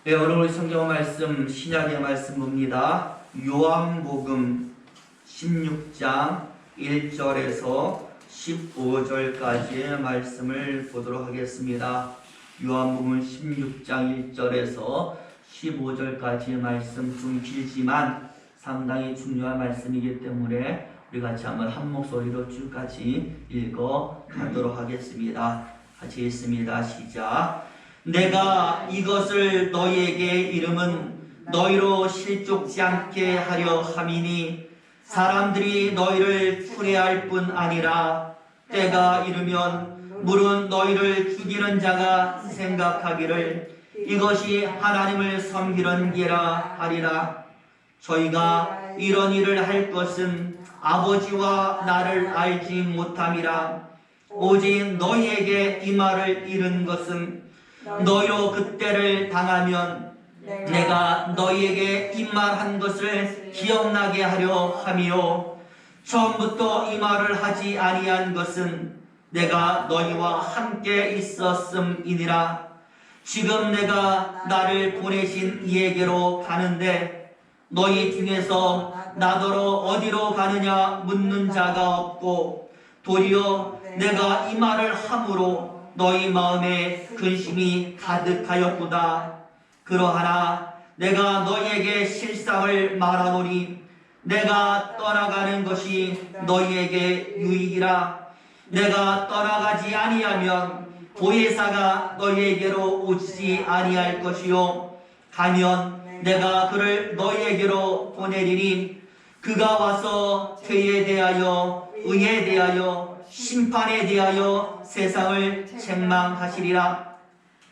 네, 오늘 성경 말씀 신약의 말씀 봅니다. 요한복음 16장 1절에서 15절까지의 말씀을 보도록 하겠습니다. 요한복음 16장 1절에서 15절까지의 말씀 좀 길지만 상당히 중요한 말씀이기 때문에 우리 같이 한번 한 목소리로 쭉 같이 읽어 가도록 하겠습니다. 같이 읽습니다. 시작. 내가 이것을 너희에게 이름은 너희로 실족지 않게 하려 함이니 사람들이 너희를 풀해할 뿐 아니라 때가 이르면 물은 너희를 죽이는 자가 생각하기를 이것이 하나님을 섬기는 게라 하리라. 저희가 이런 일을 할 것은 아버지와 나를 알지 못함이라. 오직 너희에게 이 말을 이른 것은 너희로 그때를 당하면 내가 너희에게 이 말한 것을 기억나게 하려 함이요 처음부터 이 말을 하지 아니한 것은 내가 너희와 함께 있었음이니라. 지금 내가 나를 보내신 이에게로 가는데 너희 중에서 나더러 어디로 가느냐 묻는 자가 없고 도리어 내가 이 말을 함으로 너희 마음에 근심이 가득하였구나. 그러하나 내가 너희에게 실상을 말하노니 내가 떠나가는 것이 너희에게 유익이라. 내가 떠나가지 아니하면 보혜사가 너희에게로 오지 아니할 것이요 가면 내가 그를 너희에게로 보내리니 그가 와서 죄에 대하여 의에 대하여 심판에 대하여 세상을 책망하시리라.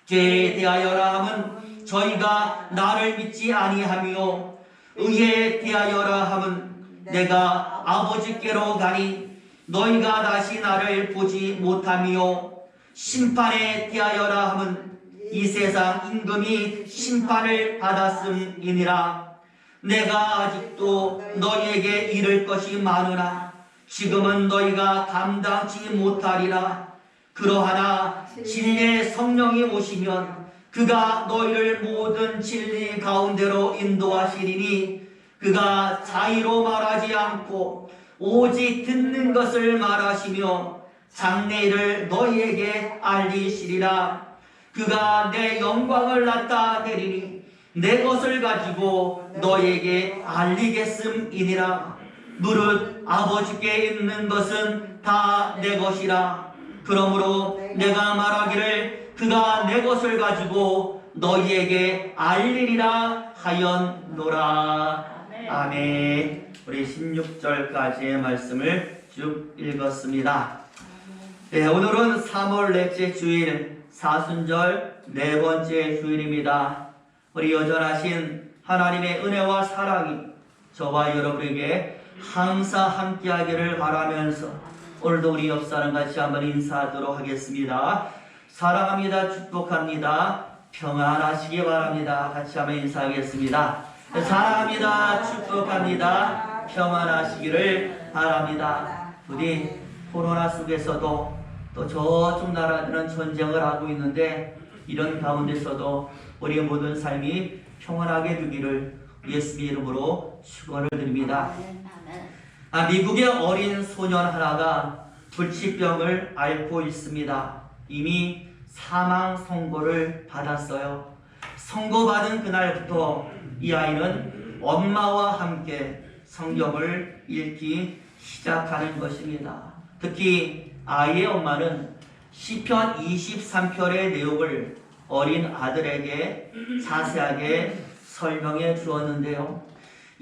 죄에 대하여라 함은 저희가 나를 믿지 아니하며 의에 대하여라 함은 내가 아버지께로 가니 너희가 다시 나를 보지 못하며 심판에 대하여라 함은 이 세상 임금이 심판을 받았음이니라. 내가 아직도 너희에게 이를 것이 많으나 지금은 너희가 감당치 못하리라. 그러하나 진리의 성령이 오시면 그가 너희를 모든 진리 가운데로 인도하시리니 그가 자의로 말하지 않고 오직 듣는 것을 말하시며 장래일을 너희에게 알리시리라. 그가 내 영광을 나타내리니 내 것을 가지고 너희에게 알리겠음이니라. 무릇 아버지께 있는 것은 다 내 것이라. 그러므로 내가 말하기를 그가 내 것을 가지고 너희에게 알리리라 하였노라. 아멘. 우리 16절까지의 말씀을 쭉 읽었습니다. 네, 오늘은 3월 넷째 주일 사순절 네 번째 주일입니다. 우리 여전하신 하나님의 은혜와 사랑이 저와 여러분에게 항상 함께하기를 바라면서 오늘도 우리 옆 사람 같이 한번 인사하도록 하겠습니다. 사랑합니다. 축복합니다. 평안하시기 바랍니다. 같이 한번 인사하겠습니다. 사랑합니다. 축복합니다. 평안하시기를 바랍니다. 우리 코로나 속에서도 또 저쪽 나라들은 전쟁을 하고 있는데 이런 가운데서도 우리 모든 삶이 평안하게 되기를 예수의 이름으로 축원을 드립니다. 미국의 어린 소년 하나가 불치병을 앓고 있습니다. 이미 사망 선고를 받았어요. 선고받은 그날부터 이 아이는 엄마와 함께 성경을 읽기 시작하는 것입니다. 특히 아이의 엄마는 시편 23편의 내용을 어린 아들에게 자세하게 설명해 주었는데요.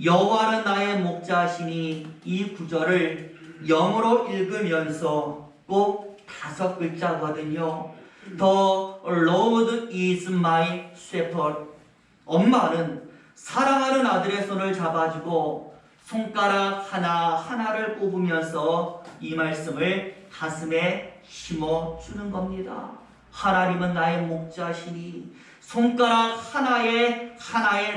여호와는 나의 목자시니 이 구절을 영어로 읽으면서 꼭 5글자거든요. The Lord is my shepherd. 엄마는 사랑하는 아들의 손을 잡아주고 손가락 하나하나를 꼽으면서 이 말씀을 가슴에 심어주는 겁니다. 하나님은 나의 목자시니 손가락 하나의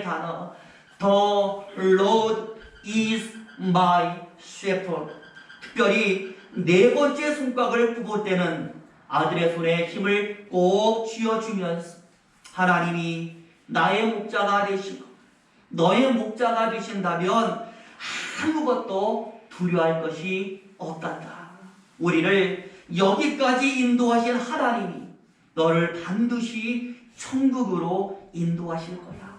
단어 The Lord is my shepherd. 특별히 네 번째 손가락을 굽을 때는 아들의 손에 힘을 꼭 쥐어주면서 하나님이 나의 목자가 되시고 너의 목자가 되신다면 아무것도 두려워할 것이 없단다. 우리를 여기까지 인도하신 하나님이 너를 반드시 천국으로 인도하실 거야.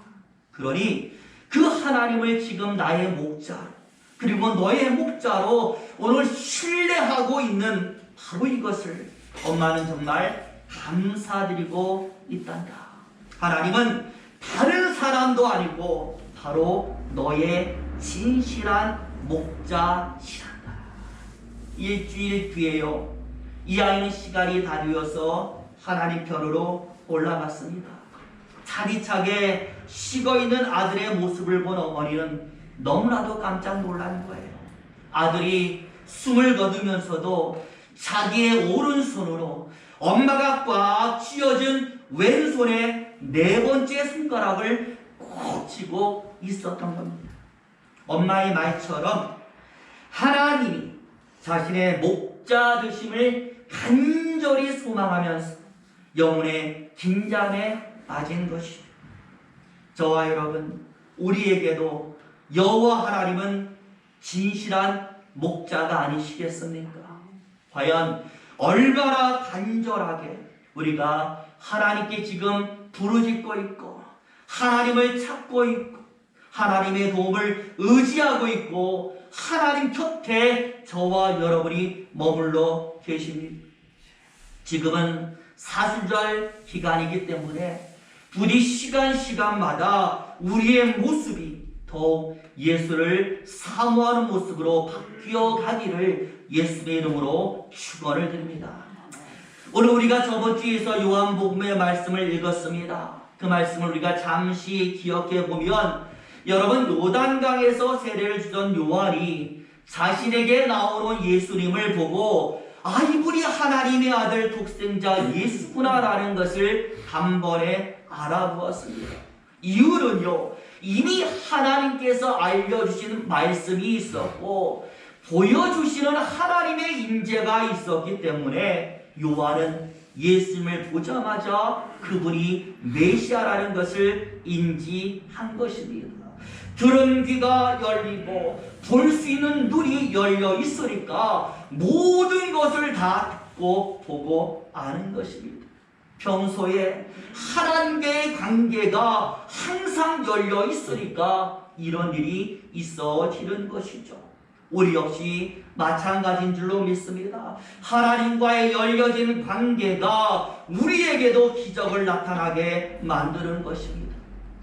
그러니 그 하나님을 지금 나의 목자로 그리고 너의 목자로 오늘 신뢰하고 있는 바로 이것을 엄마는 정말 감사드리고 있단다. 하나님은 다른 사람도 아니고 바로 너의 진실한 목자시란다. 일주일 뒤에요. 이 아이는 시간이 다 되어서 하나님 편으로 올라갔습니다. 차디차게 식어있는 아들의 모습을 본 어머니는 너무나도 깜짝 놀란 거예요. 아들이 숨을 거두면서도 자기의 오른손으로 엄마가 꽉 쥐어준 왼손에 네 번째 손가락을 꼭 쥐고 있었던 겁니다. 엄마의 말처럼 하나님이 자신의 목자 되심을 간절히 소망하면서 영혼의 긴장에 빠진 것이죠. 저와 여러분, 우리에게도 여호와 하나님은 진실한 목자가 아니시겠습니까? 과연 얼마나 간절하게 우리가 하나님께 지금 부르짖고 있고 하나님을 찾고 있고 하나님의 도움을 의지하고 있고 하나님 곁에 저와 여러분이 머물러 계십니다. 지금은 사순절 기간이기 때문에 부디 시간마다 우리의 모습이 더욱 예수를 사모하는 모습으로 바뀌어 가기를 예수의 이름으로 축원을 드립니다. 오늘 우리가 저번 주에서 요한복음의 말씀을 읽었습니다. 그 말씀을 우리가 잠시 기억해 보면 여러분, 요단강에서 세례를 주던 요한이 자신에게 나오는 예수님을 보고 이분이 하나님의 아들 독생자 예수구나라는 것을 단번에 알아보았습니다. 이유는요, 이미 하나님께서 알려주신 말씀이 있었고 보여주시는 하나님의 임재가 있었기 때문에 요한은 예수님을 보자마자 그분이 메시아라는 것을 인지한 것입니다. 들은 귀가 열리고 볼 수 있는 눈이 열려 있으니까 모든 것을 다 듣고 보고 아는 것입니다. 평소에 하나님과의 관계가 항상 열려 있으니까 이런 일이 있어지는 것이죠. 우리 역시 마찬가지인 줄로 믿습니다. 하나님과의 열려진 관계가 우리에게도 기적을 나타나게 만드는 것입니다.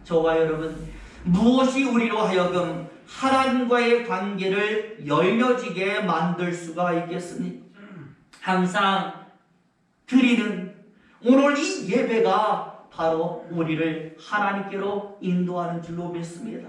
저와 여러분, 무엇이 우리로 하여금 하나님과의 관계를 열려지게 만들 수가 있겠습니까? 항상 드리는 오늘 이 예배가 바로 우리를 하나님께로 인도하는 줄로 믿습니다.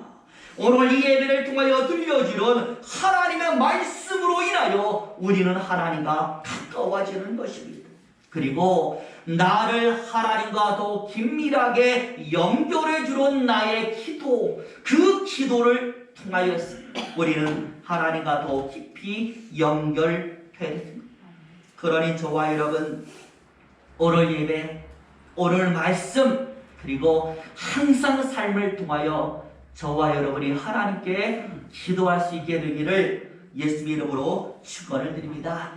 오늘 이 예배를 통하여 들려주는 하나님의 말씀으로 인하여 우리는 하나님과 가까워지는 것입니다. 그리고 나를 하나님과 더 긴밀하게 연결해 주는 나의 기도, 그 기도를 통하여서 우리는 하나님과 더 깊이 연결됩니다. 그러니 저와 여러분, 오늘 예배, 오늘 말씀, 그리고 항상 삶을 통하여 저와 여러분이 하나님께 기도할 수 있게 되기를 예수의 이름으로 축원을 드립니다.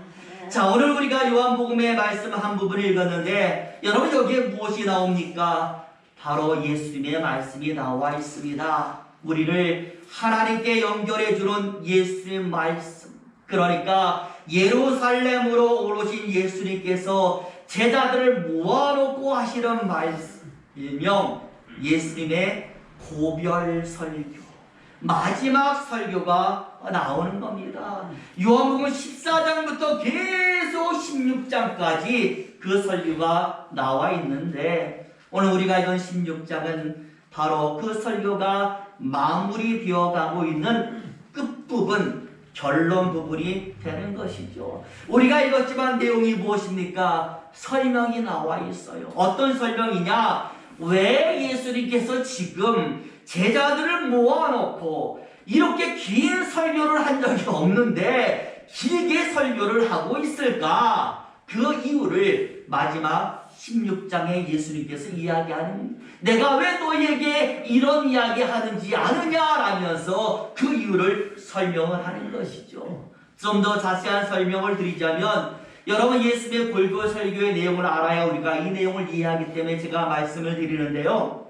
자, 오늘 우리가 요한복음의 말씀 한 부분을 읽었는데 여러분, 여기에 무엇이 나옵니까? 바로 예수님의 말씀이 나와 있습니다. 우리를 하나님께 연결해 주는 예수의 말씀. 그러니까 예루살렘으로 오르신 예수님께서 제자들을 모아놓고 하시는 말씀, 일명 예수님의 고별 설교, 마지막 설교가 나오는 겁니다. 요한복음 14장부터 계속 16장까지 그 설교가 나와 있는데 오늘 우리가 읽은 16장은 바로 그 설교가 마무리되어 가고 있는 끝부분, 결론 부분이 되는 것이죠. 우리가 읽었지만 내용이 무엇입니까? 설명이 나와 있어요. 어떤 설명이냐? 왜 예수님께서 지금 제자들을 모아놓고 이렇게 긴 설교를 한 적이 없는데 길게 설교를 하고 있을까? 그 이유를 마지막 16장에 예수님께서 이야기하는 내가 왜 너희에게 이런 이야기 하는지 아느냐라면서 그 이유를 설명을 하는 것이죠. 좀 더 자세한 설명을 드리자면 여러분 예수님의 골고 설교의 내용을 알아야 우리가 이 내용을 이해하기 때문에 제가 말씀을 드리는데요.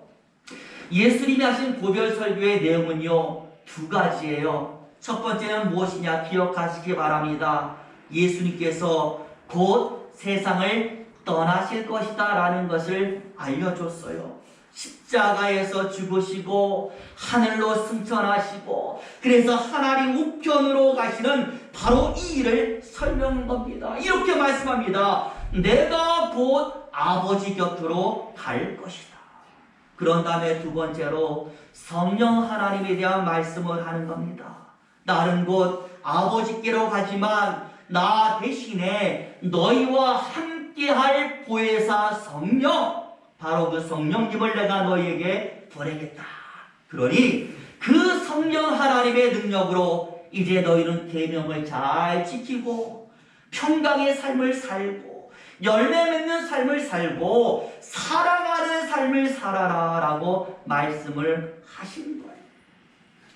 예수님이 하신 고별 설교의 내용은요 2가지예요. 첫 번째는 무엇이냐 기억하시기 바랍니다. 예수님께서 곧 세상을 떠나실 것이다 라는 것을 알려줬어요. 십자가에서 죽으시고 하늘로 승천하시고 그래서 하나님 우편으로 가시는 바로 이 일을 설명한 겁니다. 이렇게 말씀합니다. 내가 곧 아버지 곁으로 갈 것이다. 그런 다음에 2번째로 성령 하나님에 대한 말씀을 하는 겁니다. 나는 곧 아버지께로 가지만 나 대신에 너희와 함께할 보혜사 성령 바로 그 성령님을 내가 너희에게 보내겠다. 그러니 그 성령 하나님의 능력으로 이제 너희는 계명을 잘 지키고 평강의 삶을 살고 열매 맺는 삶을 살고 사랑하는 삶을 살아라 라고 말씀을 하신 거예요.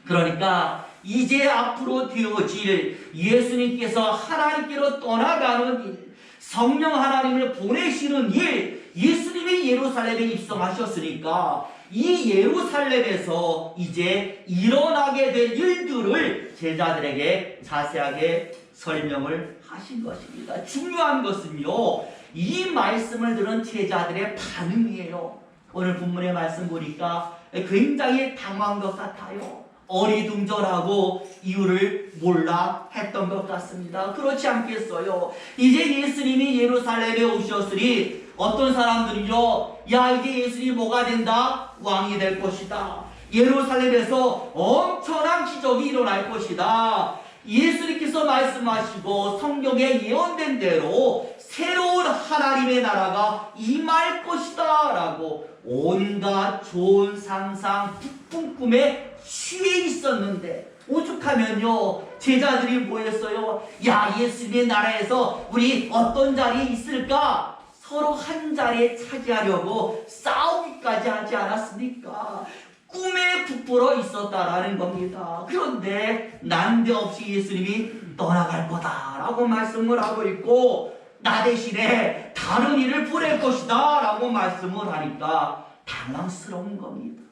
그러니까 이제 앞으로 되어질 예수님께서 하나님께로 떠나가는 일, 성령 하나님을 보내시는 일, 예수님이 예루살렘에 입성하셨으니까 이 예루살렘에서 이제 일어나게 될 일들을 제자들에게 자세하게 설명을 하신 것입니다. 중요한 것은요, 이 말씀을 들은 제자들의 반응이에요. 오늘 본문의 말씀 보니까 굉장히 당황한 것 같아요. 어리둥절하고 이유를 몰라 했던 것 같습니다. 그렇지 않겠어요? 이제 예수님이 예루살렘에 오셨으니 어떤 사람들은요, 야 이제 예수님이 뭐가 된다? 왕이 될 것이다. 예루살렘에서 엄청난 기적이 일어날 것이다. 예수님께서 말씀하시고 성경에 예언된 대로 새로운 하나님의 나라가 임할 것이다 라고 온갖 좋은 상상 북풍 꿈에 취해 있었는데 오죽하면요 제자들이 뭐 했어요? 야 예수님의 나라에서 우리 어떤 자리에 있을까? 서로 한 자리에 차지하려고 싸우기까지 하지 않았습니까? 꿈에 부풀어 있었다라는 겁니다. 그런데 난데없이 예수님이 떠나갈 거다라고 말씀을 하고 있고 나 대신에 다른 일을 보낼 것이다 라고 말씀을 하니까 당황스러운 겁니다.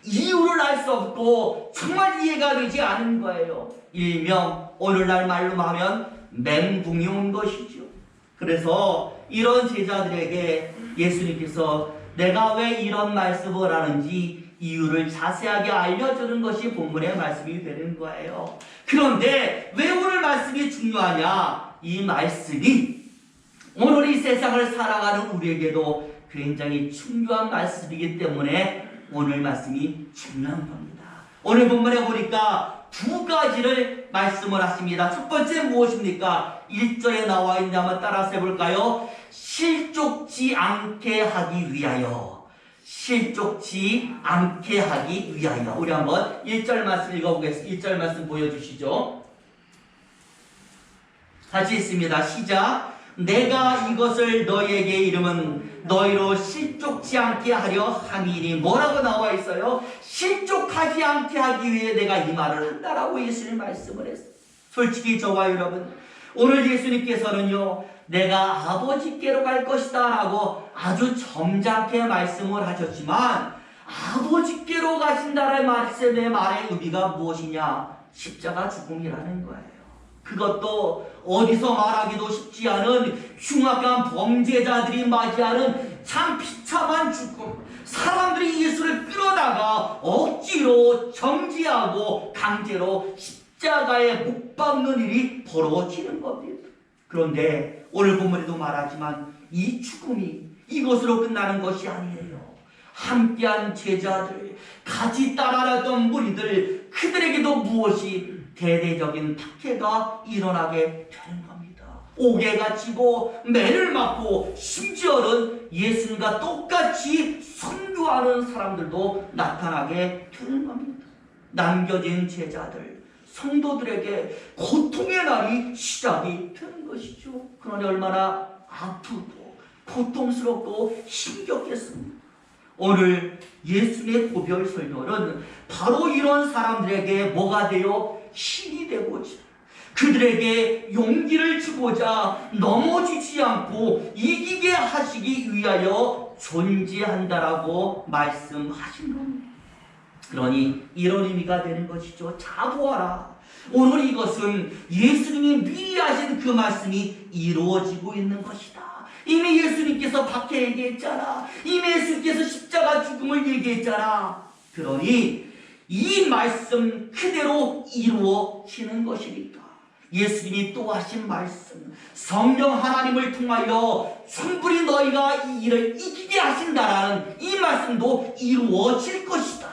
이유를 알 수 없고 정말 이해가 되지 않은 거예요. 일명 오늘날 말로 하면 멘붕이 온 것이죠. 그래서 이런 제자들에게 예수님께서 내가 왜 이런 말씀을 하는지 이유를 자세하게 알려주는 것이 본문의 말씀이 되는 거예요. 그런데 왜 오늘 말씀이 중요하냐? 이 말씀이 오늘 이 세상을 살아가는 우리에게도 굉장히 중요한 말씀이기 때문에 오늘 말씀이 중요한 겁니다. 오늘 본문에 보니까 2가지를 말씀을 하십니다. 첫 번째 무엇입니까? 1절에 나와 있는데 한번 따라서 해볼까요? 실족지 않게 하기 위하여. 실족지 않게 하기 위하여. 우리 한번 1절 말씀 읽어보겠습니다. 1절 말씀 보여주시죠. 같이 있습니다. 시작. 내가 이것을 너희에게 이름은 너희로 실족지 않게 하려 함이니. 뭐라고 나와 있어요? 실족하지 않게 하기 위해 내가 이 말을 한다라고 예수님 말씀을 했어요. 솔직히 저와 여러분 오늘 예수님께서는요 내가 아버지께로 갈 것이다 라고 아주 점잖게 말씀을 하셨지만 아버지께로 가신다는 말씀의 말의 의미가 무엇이냐? 십자가 죽음이라는 거예요. 그것도 어디서 말하기도 쉽지 않은 흉악한 범죄자들이 맞이하는 참 비참한 죽음. 사람들이 예수를 끌어다가 억지로 정지하고 강제로 십자가에 못 박는 일이 벌어지는 겁니다. 그런데 오늘 본문에도 말하지만 이 죽음이 이것으로 끝나는 것이 아니에요. 함께한 제자들, 같이 따라다녔던 무리들, 그들에게도 무엇이 대대적인 박해가 일어나게 되는 겁니다. 옥에가 지고 매를 맞고 심지어는 예수님과 똑같이 선교하는 사람들도 나타나게 되는 겁니다. 남겨진 제자들, 성도들에게 고통의 날이 시작이 되는 것이죠. 그러니 얼마나 아프고 고통스럽고 힘겹겠습니다. 오늘 예수님의 고별 설교는 바로 이런 사람들에게 뭐가 되어 힘이 되고자, 그들에게 용기를 주고자 넘어지지 않고 이기게 하시기 위하여 존재한다라고 말씀하신 겁니다. 그러니 이런 의미가 되는 것이죠. 자 보아라. 오늘 이것은 예수님이 미리 하신 그 말씀이 이루어지고 있는 것이다. 이미 예수님께서 박해 얘기했잖아. 이미 예수님께서 십자가 죽음을 얘기했잖아. 그러니 이 말씀 그대로 이루어지는 것이니까 예수님이 또 하신 말씀, 성령 하나님을 통하여 충분히 너희가 이 일을 이기게 하신다라는 이 말씀도 이루어질 것이다.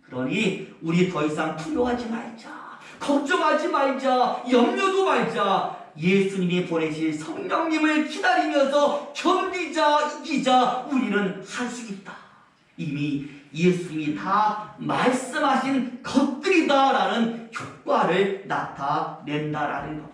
그러니 우리 더 이상 두려워하지 말자, 걱정하지 말자, 염려도 말자. 예수님이 보내실 성령님을 기다리면서 견디자, 이기자. 우리는 할 수 있다. 이미 예수님이 다 말씀하신 것들이다라는 효과를 나타낸다라는 겁니다.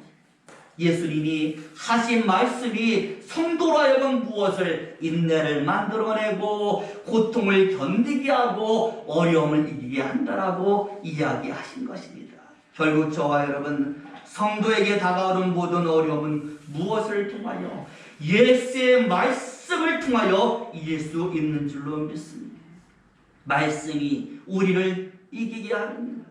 예수님이 하신 말씀이 성도로 하여금 무엇을? 인내를 만들어내고 고통을 견디게 하고 어려움을 이기게 한다라고 이야기하신 것입니다. 결국 저와 여러분, 성도에게 다가오는 모든 어려움은 무엇을 통하여? 예수의 말씀을 통하여 이길 수 있는 줄로 믿습니다. 말씀이 우리를 이기게 하는 거예요.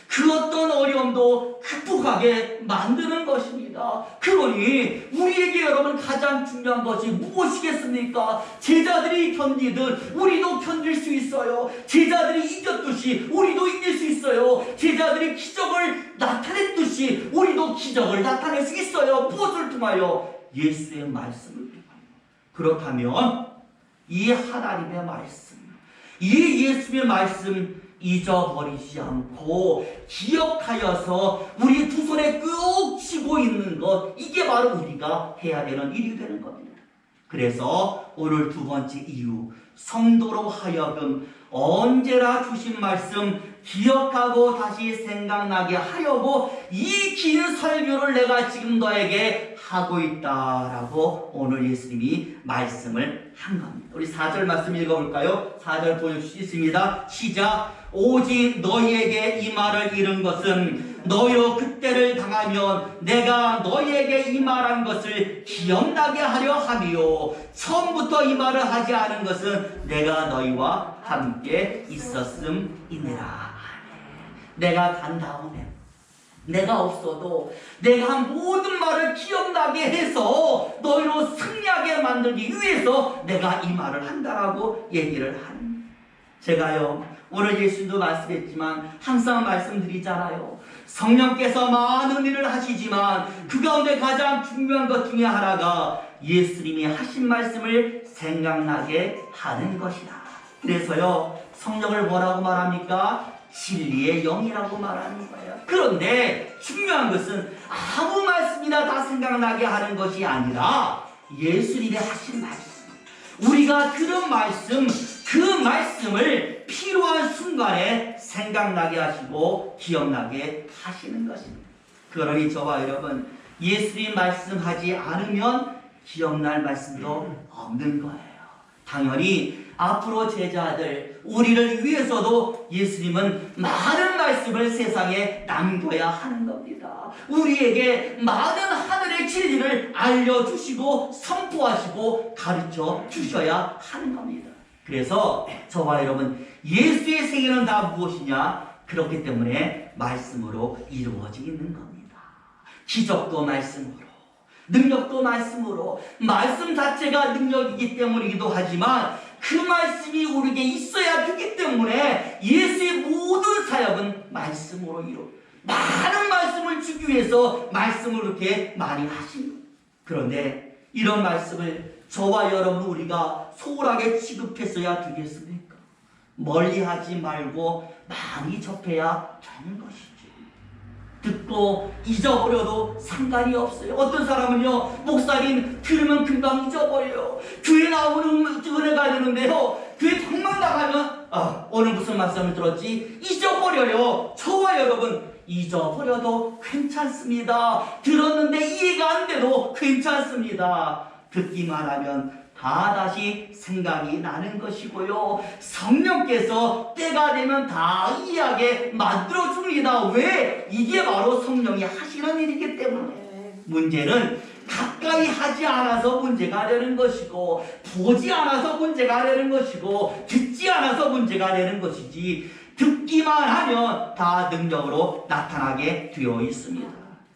그 어떤 어려움도 극복하게 만드는 것입니다. 그러니 우리에게 여러분 가장 중요한 것이 무엇이겠습니까? 제자들이 견디듯 우리도 견딜 수 있어요. 제자들이 이겼듯이 우리도 이길 수 있어요. 제자들이 기적을 나타냈듯이 우리도 기적을 나타낼 수 있어요. 무엇을 통하여? 예수의 말씀을 통하여. 그렇다면 이 하나님의 말씀, 이 예수의 말씀 잊어버리지 않고 기억하여서 우리 두 손에 꾹 쥐고 있는 것, 이게 바로 우리가 해야 되는 일이 되는 겁니다. 그래서 오늘 두 번째 이유, 성도로 하여금 언제나 주신 말씀 기억하고 다시 생각나게 하려고 이 긴 설교를 내가 지금 너에게 하고 있다라고 오늘 예수님이 말씀을 한 겁니다. 우리 4절 말씀 읽어볼까요? 4절 보여주시겠습니다. 시작. 오직 너희에게 이 말을 이룬 것은 너희로 그때를 당하면 내가 너희에게 이 말한 것을 기억나게 하려 함이요, 처음부터 이 말을 하지 않은 것은 내가 너희와 함께 있었음이니라. 내가 간 다음에 내가 없어도 내가 한 모든 말을 기억나게 해서 너희로 승리하게 만들기 위해서 내가 이 말을 한다라고 얘기를 하는. 제가요 오늘 예수님도 말씀했지만 항상 말씀드리잖아요. 성령께서 많은 일을 하시지만 그 가운데 가장 중요한 것 중에 하나가 예수님이 하신 말씀을 생각나게 하는 것이다. 그래서요 성령을 뭐라고 말합니까? 진리의 영이라고 말하는 거예요. 그런데 중요한 것은 아무 말씀이나 다 생각나게 하는 것이 아니라 예수님이 하신 말씀, 우리가 들은 말씀, 그 말씀을 필요한 순간에 생각나게 하시고 기억나게 하시는 것입니다. 그러니 저와 여러분, 예수님 말씀하지 않으면 기억날 말씀도 없는 거예요. 당연히 앞으로 제자들, 우리를 위해서도 예수님은 많은 말씀을 세상에 남겨야 하는 겁니다. 우리에게 많은 하늘의 진리를 알려주시고 선포하시고 가르쳐 주셔야 하는 겁니다. 그래서 저와 여러분, 예수의 세계는 다 무엇이냐? 그렇기 때문에 말씀으로 이루어져 있는 겁니다. 기적도 말씀으로, 능력도 말씀으로, 말씀 자체가 능력이기 때문이기도 하지만 그 말씀이 우리에게 있어야 되기 때문에 예수의 모든 사역은 말씀으로 많은 말씀을 주기 위해서 말씀을 이렇게 많이 하신 거예요. 그런데 이런 말씀을 저와 여러분 우리가 소홀하게 취급했어야 되겠습니까? 멀리하지 말고 많이 접해야 되는 것이죠. 듣고 잊어버려도 상관이 없어요. 어떤 사람은요, 목사님 들으면 금방 잊어버려요. 교회 나오는 은혜가 되는데요, 교회 정말 나가면 오늘 무슨 말씀을 들었지? 잊어버려요. 저와 여러분 잊어버려도 괜찮습니다. 들었는데 이해가 안 돼도 괜찮습니다. 듣기만 하면 다 다시 생각이 나는 것이고요. 성령께서 때가 되면 다 이해하게 만들어 줍니다. 왜? 이게 바로 성령이 하시는 일이기 때문에. 문제는 가까이 하지 않아서 문제가 되는 것이고, 보지 않아서 문제가 되는 것이고, 듣지 않아서 문제가 되는 것이지, 듣기만 하면 다 능력으로 나타나게 되어 있습니다.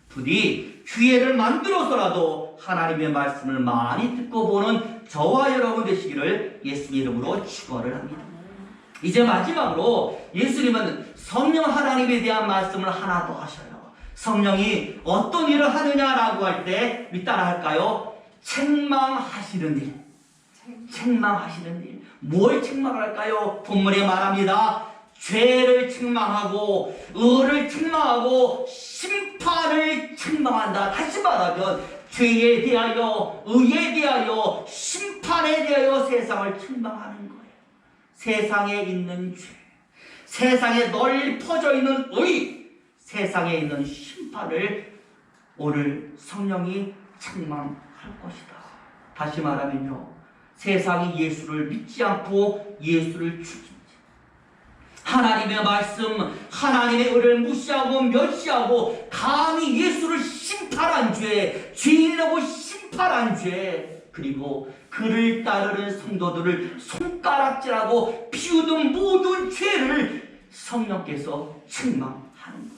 부디 기회를 만들어서라도 하나님의 말씀을 많이 듣고 보는 저와 여러분 되시기를 예수님 이름으로 축원을 합니다. 이제 마지막으로 예수님은 성령 하나님에 대한 말씀을 하나 더 하셔요. 성령이 어떤 일을 하느냐라고 할 때 따라 할까요? 책망하시는 일. 책망하시는 일. 뭘 책망할까요? 본문에 말합니다. 죄를 책망하고 의를 책망하고 심판을 책망한다. 다시 말하면 죄에 대하여 의에 대하여 심판에 대하여 세상을 책망하는 거예요. 세상에 있는 죄, 세상에 널리 퍼져 있는 의, 세상에 있는 심판을 오늘 성령이 책망할 것이다. 다시 말하면요, 세상이 예수를 믿지 않고 예수를 죽인 하나님의 말씀, 하나님의 의를 무시하고 멸시하고 감히 예수를 심판한 죄, 죄인이라고 심판한 죄, 그리고 그를 따르는 성도들을 손가락질하고 피우던 모든 죄를 성령께서 책망하는 거예요.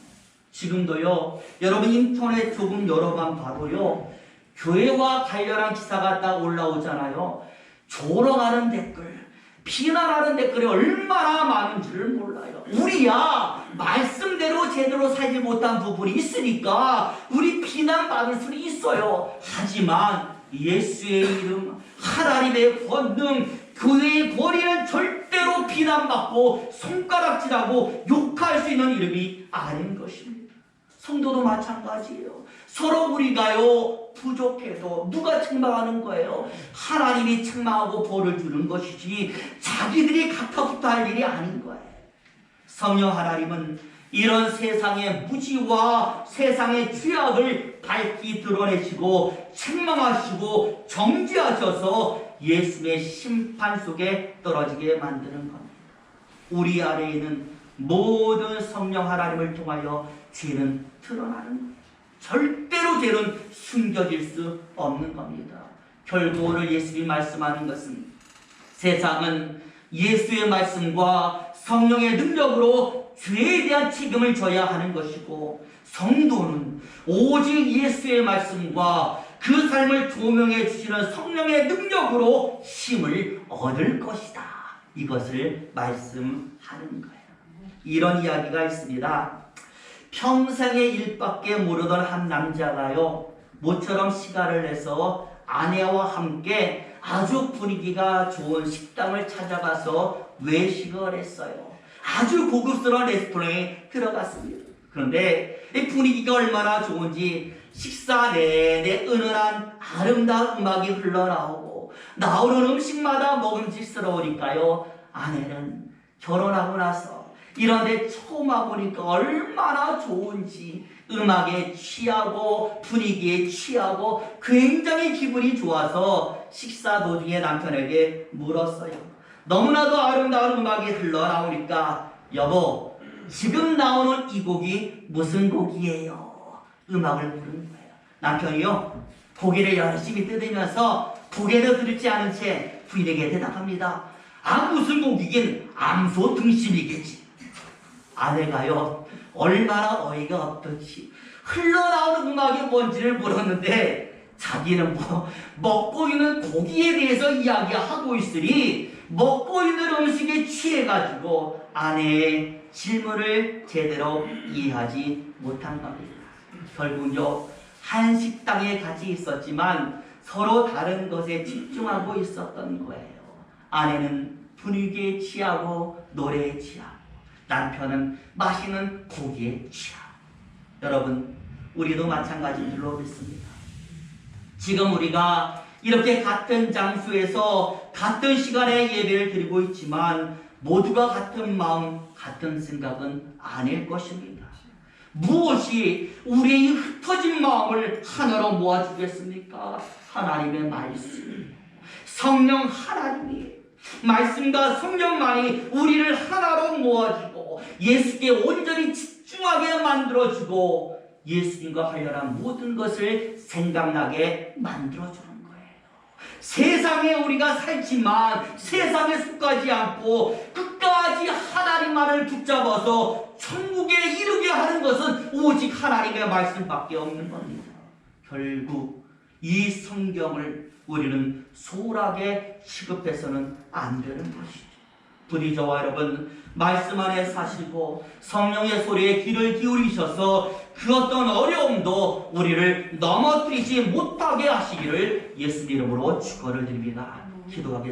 지금도요, 여러분 인터넷 조금 열어만 봐도요, 교회와 관련한 기사가 딱 올라오잖아요. 조롱하는 댓글, 비난하는 댓글이 얼마나 많은지를 몰라요. 우리야 말씀대로 제대로 살지 못한 부분이 있으니까 우리 비난받을 수는 있어요. 하지만 예수의 이름, 하나님의 권능, 교회의 권위는 절대로 비난받고 손가락질하고 욕할 수 있는 이름이 아닌 것입니다. 성도도 마찬가지예요. 서로 우리가요 부족해도 누가 책망하는 거예요? 하나님이 책망하고 벌을 주는 것이지 자기들이 가타부터 할 일이 아닌 거예요. 성령 하나님은 이런 세상의 무지와 세상의 죄악을 밝히 드러내시고 책망하시고 정죄하셔서 예수의 심판 속에 떨어지게 만드는 겁니다. 우리 안에 있는 모든 성령 하나님을 통하여 죄는 드러나는 거예요. 절대로 죄는 숨겨질 수 없는 겁니다. 결국 오늘 예수님이 말씀하는 것은 세상은 예수의 말씀과 성령의 능력으로 죄에 대한 책임을 져야 하는 것이고, 성도는 오직 예수의 말씀과 그 삶을 조명해 주시는 성령의 능력으로 힘을 얻을 것이다. 이것을 말씀하는 거예요. 이런 이야기가 있습니다. 평생의 일밖에 모르던 한 남자가요, 모처럼 시간을 내서 아내와 함께 아주 분위기가 좋은 식당을 찾아가서 외식을 했어요. 아주 고급스러운 레스토랑에 들어갔습니다. 그런데 이 분위기가 얼마나 좋은지 식사 내내 은은한 아름다운 음악이 흘러나오고 나오는 음식마다 먹음직스러우니까요, 아내는 결혼하고 나서 이런데 처음 와보니까 얼마나 좋은지 음악에 취하고 분위기에 취하고 굉장히 기분이 좋아서 식사 도중에 남편에게 물었어요. 너무나도 아름다운 음악이 흘러나오니까 여보, 지금 나오는 이 곡이 무슨 곡이에요? 음악을 부르는 거예요. 남편이요, 고개를 열심히 뜯으면서 고개도 들지 않은 채 부인에게 대답합니다. 아, 무슨 곡이긴 암소 등심이겠지. 아내가요, 얼마나 어이가 없던지 흘러나오는 음악이 뭔지를 물었는데 자기는 먹고 있는 고기에 대해서 이야기하고 있으니 먹고 있는 음식에 취해가지고 아내의 질문을 제대로 이해하지 못한 겁니다. 결국요, 한 식당에 같이 있었지만 서로 다른 것에 집중하고 있었던 거예요. 아내는 분위기에 취하고 노래에 취하고 남편은 마시는 고기에 취하고. 여러분, 우리도 마찬가지인 줄로 믿습니다. 지금 우리가 이렇게 같은 장소에서 같은 시간에 예배를 드리고 있지만 모두가 같은 마음, 같은 생각은 아닐 것입니다. 무엇이 우리의 흩어진 마음을 하나로 모아주겠습니까? 하나님의 말씀. 성령 하나님이 말씀과 성령만이 우리를 하나로 모아주고 예수께 온전히 집중하게 만들어주고 예수님과 관련한 모든 것을 생각나게 만들어주는 거예요. 세상에 우리가 살지만 세상에 속하지 않고 끝까지 하나님만을 붙잡아서 천국에 이르게 하는 것은 오직 하나님의 말씀밖에 없는 겁니다. 결국 이 성경을 우리는 소홀하게 취급해서는 안 되는 것이죠. 부디 저와 여러분 말씀 안에 사시고 성령의 소리에 귀를 기울이셔서 그 어떤 어려움도 우리를 넘어뜨리지 못하게 하시기를 예수 이름으로 축원을 드립니다. 기도하겠습니다.